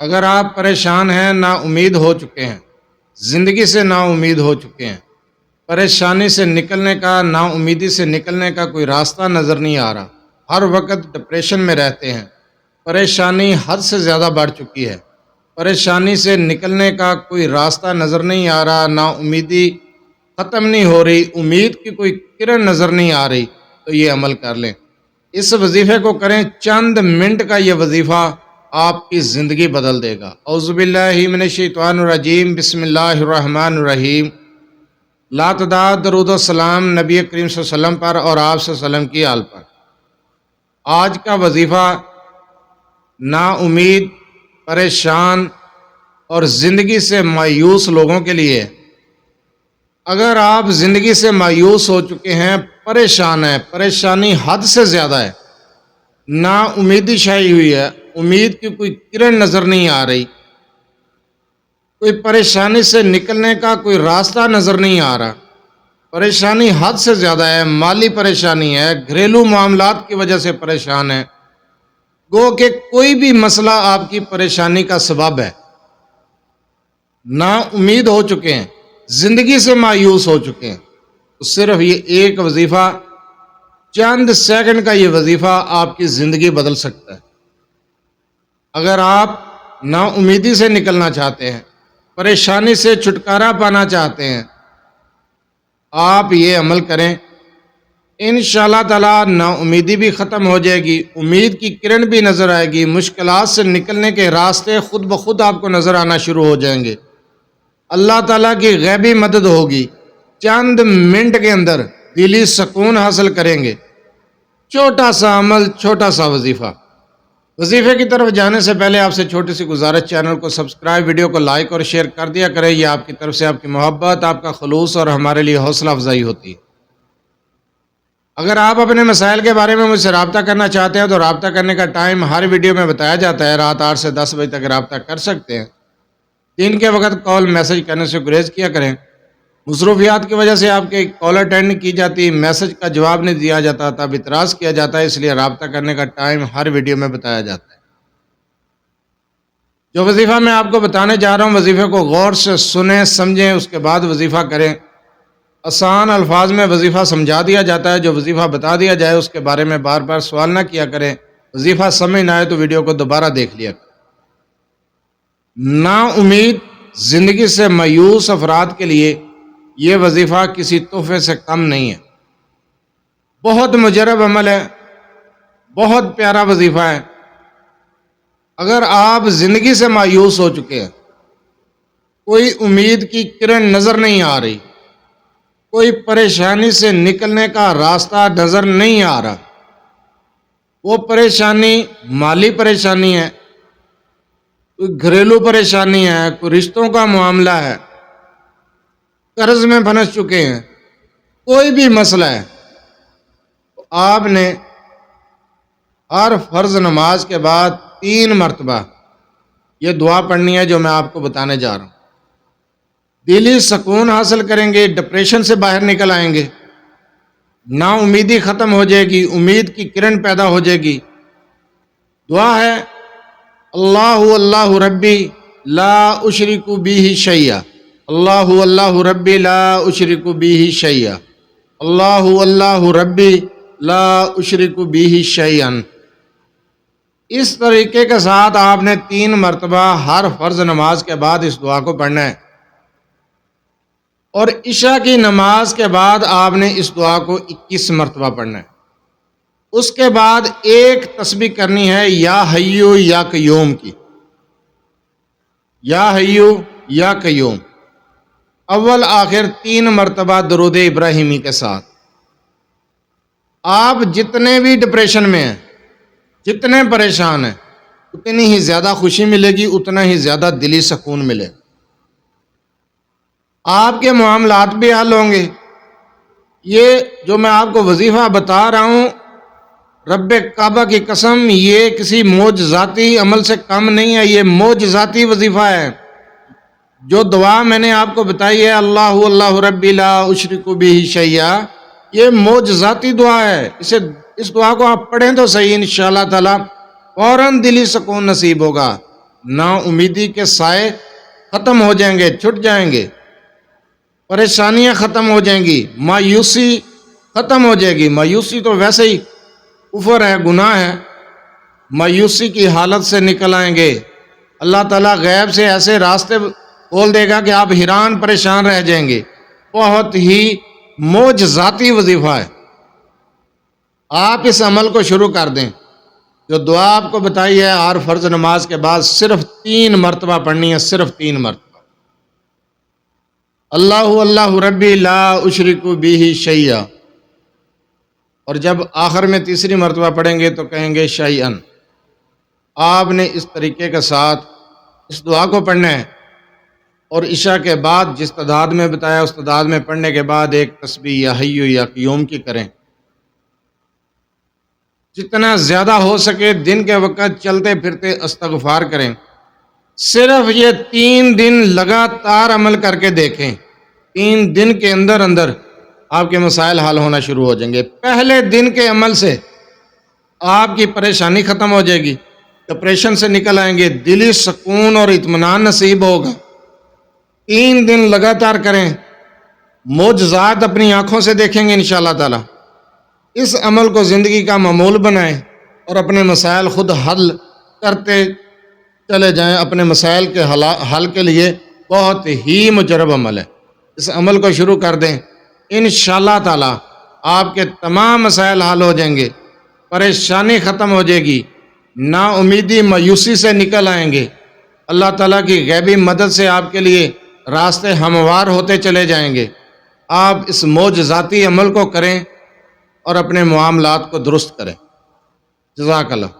اگر آپ پریشان ہیں، نا امید ہو چکے ہیں، زندگی سے نا امید ہو چکے ہیں، پریشانی سے نکلنے کا، نا امیدی سے نکلنے کا کوئی راستہ نظر نہیں آ رہا، ہر وقت ڈپریشن میں رہتے ہیں، پریشانی حد سے زیادہ بڑھ چکی ہے، پریشانی سے نکلنے کا کوئی راستہ نظر نہیں آ رہا، نا امیدی ختم نہیں ہو رہی، امید کی کوئی کرن نظر نہیں آ رہی، تو یہ عمل کر لیں۔ اس وظیفے کو کریں، چند منٹ کا یہ وظیفہ آپ کی زندگی بدل دے گا۔ اعوذ باللہ من الشیطان الرجیم، بسم اللہ الرحمن الرحیم۔ لا تعداد درود و سلام نبی کریم صلی اللہ علیہ وسلم پر اور آپ صلی اللہ علیہ وسلم کی آل پر۔ آج کا وظیفہ نا امید، پریشان اور زندگی سے مایوس لوگوں کے لیے۔ اگر آپ زندگی سے مایوس ہو چکے ہیں، پریشان ہیں، پریشانی حد سے زیادہ ہے، نا امیدی چھائی ہوئی ہے، امید کی کوئی کرن نظر نہیں آ رہی، کوئی پریشانی سے نکلنے کا کوئی راستہ نظر نہیں آ رہا، پریشانی حد سے زیادہ ہے، مالی پریشانی ہے، گھریلو معاملات کی وجہ سے پریشان ہے، گو کہ کوئی بھی مسئلہ آپ کی پریشانی کا سبب ہے، نا امید ہو چکے ہیں، زندگی سے مایوس ہو چکے ہیں، تو صرف یہ ایک وظیفہ، چند سیکنڈ کا یہ وظیفہ آپ کی زندگی بدل سکتا ہے۔ اگر آپ نا امیدی سے نکلنا چاہتے ہیں، پریشانی سے چھٹکارا پانا چاہتے ہیں، آپ یہ عمل کریں، انشاءاللہ تعالی نا امیدی بھی ختم ہو جائے گی، امید کی کرن بھی نظر آئے گی، مشکلات سے نکلنے کے راستے خود بخود آپ کو نظر آنا شروع ہو جائیں گے، اللہ تعالیٰ کی غیبی مدد ہوگی، چند منٹ کے اندر دلی سکون حاصل کریں گے۔ چھوٹا سا عمل، چھوٹا سا وظیفہ۔ وظیفے کی طرف جانے سے پہلے آپ سے چھوٹی سی گزارش، چینل کو سبسکرائب، ویڈیو کو لائک اور شیئر کر دیا کریں، یہ آپ کی طرف سے آپ کی محبت، آپ کا خلوص اور ہمارے لیے حوصلہ افزائی ہوتی ہے۔ اگر آپ اپنے مسائل کے بارے میں مجھ سے رابطہ کرنا چاہتے ہیں تو رابطہ کرنے کا ٹائم ہر ویڈیو میں بتایا جاتا ہے، رات 8 سے 10 بجے تک رابطہ کر سکتے ہیں۔ دن کے وقت کال میسج کرنے سے گریز کیا کریں، مصروفیات کی وجہ سے آپ کے کال اٹینڈ نہیں کی جاتی، میسج کا جواب نہیں دیا جاتا، تب اعتراض کیا جاتا ہے، اس لیے رابطہ کرنے کا ٹائم ہر ویڈیو میں بتایا جاتا ہے۔ جو وظیفہ میں آپ کو بتانے جا رہا ہوں، وظیفے کو غور سے سنیں، سمجھیں، اس کے بعد وظیفہ کریں۔ آسان الفاظ میں وظیفہ سمجھا دیا جاتا ہے، جو وظیفہ بتا دیا جائے اس کے بارے میں بار بار سوال نہ کیا کریں، وظیفہ سمجھ نہ آئے تو ویڈیو کو دوبارہ دیکھ لیا کریں۔ نا امید، زندگی سے مایوس افراد کے لیے یہ وظیفہ کسی تحفے سے کم نہیں ہے، بہت مجرب عمل ہے، بہت پیارا وظیفہ ہے۔ اگر آپ زندگی سے مایوس ہو چکے ہیں، کوئی امید کی کرن نظر نہیں آ رہی، کوئی پریشانی سے نکلنے کا راستہ نظر نہیں آ رہا، وہ پریشانی مالی پریشانی ہے، کوئی گھریلو پریشانی ہے، کوئی رشتوں کا معاملہ ہے، قرض میں پھنس چکے ہیں، کوئی بھی مسئلہ ہے، تو آپ نے ہر فرض نماز کے بعد 3 مرتبہ یہ دعا پڑھنی ہے جو میں آپ کو بتانے جا رہا ہوں۔ دلی سکون حاصل کریں گے، ڈپریشن سے باہر نکل آئیں گے، نا امیدی ختم ہو جائے گی، امید کی کرن پیدا ہو جائے گی۔ دعا ہے، اللہ اللہ ربی لا اشرک بہ شیئا، اللہ اللہ ربی لا اشرک بہ شیئا، اللہ اللہ ربی لا اشرک بہ شیئا۔ اس طریقے کے ساتھ آپ نے 3 مرتبہ ہر فرض نماز کے بعد اس دعا کو پڑھنا ہے، اور عشاء کی نماز کے بعد آپ نے اس دعا کو 21 مرتبہ پڑھنا ہے۔ اس کے بعد ایک تسبیح کرنی ہے یا حیو یا قیوم کی، یا حیو یا قیوم، اول آخر 3 مرتبہ درود ابراہیمی کے ساتھ۔ آپ جتنے بھی ڈپریشن میں ہیں، جتنے پریشان ہیں، اتنی ہی زیادہ خوشی ملے گی، اتنا ہی زیادہ دلی سکون ملے، آپ کے معاملات بھی حل ہوں گے۔ یہ جو میں آپ کو وظیفہ بتا رہا ہوں، رب کعبہ کی قسم، یہ کسی معجزاتی عمل سے کم نہیں ہے، یہ معجزاتی وظیفہ ہے۔ جو دعا میں نے آپ کو بتائی ہے، اللہ اللہ ربی لا اشرک بہ شیئا، یہ معجزاتی دعا ہے، اس دعا کو آپ پڑھیں تو صحیح، انشاءاللہ تعالی فوراً دلی سکون نصیب ہوگا، نا امیدی کے سائے ختم ہو جائیں گے، چھٹ جائیں گے، پریشانیاں ختم ہو جائیں گی، مایوسی ختم ہو جائے گی۔ مایوسی تو ویسے ہی کفر ہے، گناہ ہے، مایوسی کی حالت سے نکل آئیں گے۔ اللہ تعالیٰ غیب سے ایسے راستے کھول دے گا کہ آپ حیران پریشان رہ جائیں گے۔ بہت ہی معجزاتی وظیفہ ہے، آپ اس عمل کو شروع کر دیں۔ جو دعا آپ کو بتائی ہے ہر فرض نماز کے بعد صرف 3 مرتبہ پڑھنی ہے، صرف 3 مرتبہ۔ اللہ اللہ ربی لا اشرک بہ شیئا، اور جب آخر میں تیسری مرتبہ پڑھیں گے تو کہیں گے شیئن۔ آپ نے اس طریقے کے ساتھ اس دعا کو پڑھنا ہے، اور عشاء کے بعد جس تعداد میں بتایا اس تعداد میں پڑھنے کے بعد ایک تسبیح یا حی یا قیوم کی کریں۔ جتنا زیادہ ہو سکے دن کے وقت چلتے پھرتے استغفار کریں۔ صرف یہ 3 دن لگاتار عمل کر کے دیکھیں، 3 دن کے اندر اندر آپ کے مسائل حل ہونا شروع ہو جائیں گے۔ پہلے دن کے عمل سے آپ کی پریشانی ختم ہو جائے گی، ڈپریشن سے نکل آئیں گے، دلی سکون اور اطمینان نصیب ہوگا۔ 3 دن لگاتار کریں، معجزات اپنی آنکھوں سے دیکھیں گے انشاءاللہ تعالی۔ اس عمل کو زندگی کا معمول بنائیں اور اپنے مسائل خود حل کرتے چلے جائیں۔ اپنے مسائل کے حل کے لیے بہت ہی مجرب عمل ہے، اس عمل کو شروع کر دیں، انشاءاللہ تعالی آپ کے تمام مسائل حل ہو جائیں گے، پریشانی ختم ہو جائے گی، نا امیدی مایوسی سے نکل آئیں گے۔ اللہ تعالیٰ کی غیبی مدد سے آپ کے لیے راستے ہموار ہوتے چلے جائیں گے۔ آپ اس معجزاتی عمل کو کریں اور اپنے معاملات کو درست کریں۔ جزاک اللہ۔